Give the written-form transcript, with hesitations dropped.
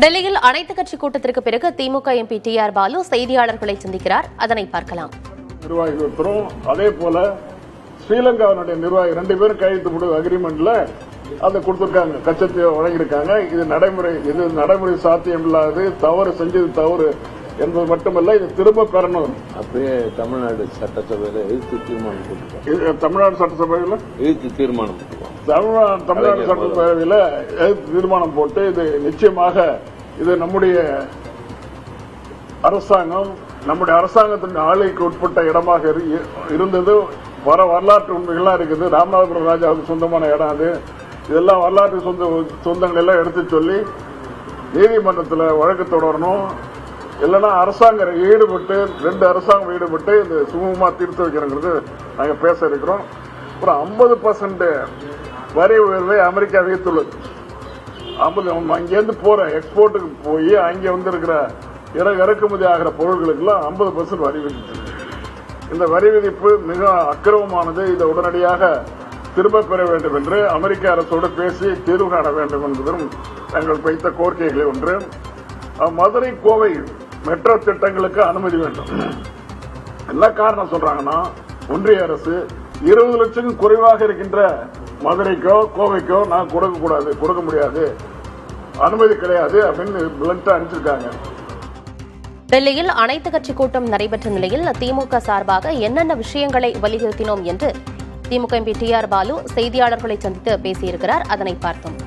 டெல்லியில் அனைத்துக் கட்சி கூட்டத்திற்கு பிறகு திமுக எம்பி டி.ஆர். பாலு செய்தியாளர்களை சந்திக்கிறார். அதனை பார்க்கலாம். நிர்வாகிகளும் அதே போல ஸ்ரீலங்காவினுடைய நிர்வாகி 2 பேரும் கையெழுத்து போட்டு அக்ரிமெண்ட்ல அதை கொடுத்திருக்காங்க, கச்சத்தை வழங்கியிருக்காங்க. இது நடைமுறை சாத்தியம் இல்லாது, தவறு செஞ்சது தவறு என்பது மட்டுமல்ல, இது திரும்ப பெறணும். அப்படியே தமிழ்நாடு சட்டசபையில எதிர்த்து தீர்மானம் போட்டுருக்காங்க. தமிழ்நாடு சட்டசபையில் எதிர்த்து தீர்மானம் தமிழ்நாடு சட்டப்பேரவையில் எதிர்த்து தீர்மானம் போட்டு இது நிச்சயமாக இது நம்முடைய அரசாங்கத்தின் ஆளுகைக்கு உட்பட்ட இடமாக இருந்தது. வரலாற்று உண்மைகள்லாம் இருக்குது. ராமநாதபுரம் ராஜாவுக்கு சொந்தமான இடம் அது. இதெல்லாம் வரலாற்று சொந்தங்கள் எல்லாம் எடுத்து சொல்லி நீதிமன்றத்தில் வழக்கு தொடரணும். இல்லைன்னா அரசாங்கம் ஈடுபட்டு 2 அரசாங்கம் ஈடுபட்டு இது சுமூகமா தீர்த்து வைக்கிறோங்கிறது நாங்க பேச இருக்கிறோம். அப்புறம் 50% வரி உயர்வை அமெரிக்கா விதித்துள்ளது. அங்கிருந்து போற எக்ஸ்போர்ட்டுக்கு போய் அங்கே வந்து இருக்கிற இறக்குமதி ஆகிற பொருட்களுக்கெல்லாம் 50% வரி விதித்து, இந்த வரி விதிப்பு மிக அக்கிரமமானது. இதை உடனடியாக திரும்ப பெற வேண்டும் என்று அமெரிக்க அரசோடு பேசி தீர்வு காண வேண்டும் என்பதும் தங்கள் வைத்த கோரிக்கைகளை ஒன்று. மதுரை கோவை மெட்ரோ திட்டங்களுக்கு அனுமதி வேண்டும். என்ன காரணம் சொல்றாங்கன்னா, ஒன்றிய அரசு 20 லட்சம் குறைவாக இருக்கின்ற மதுரைக்கோ கோவைக்கோ நான் கொடுக்க முடியாது, அனுமதி கிடையாது அப்படின்னு பிளண்டா அனுப்பிச்சிருக்காங்க. டெல்லியில் அனைத்துக் கட்சி கூட்டம் நடைபெற்ற நிலையில் திமுக சார்பாக என்னென்ன விஷயங்களை வலியுறுத்தினோம் என்று திமுக எம்பி டி.ஆர். பாலு செய்தியாளர்களை சந்தித்து பேசியிருக்கிறார். அதனை பார்த்தோம்.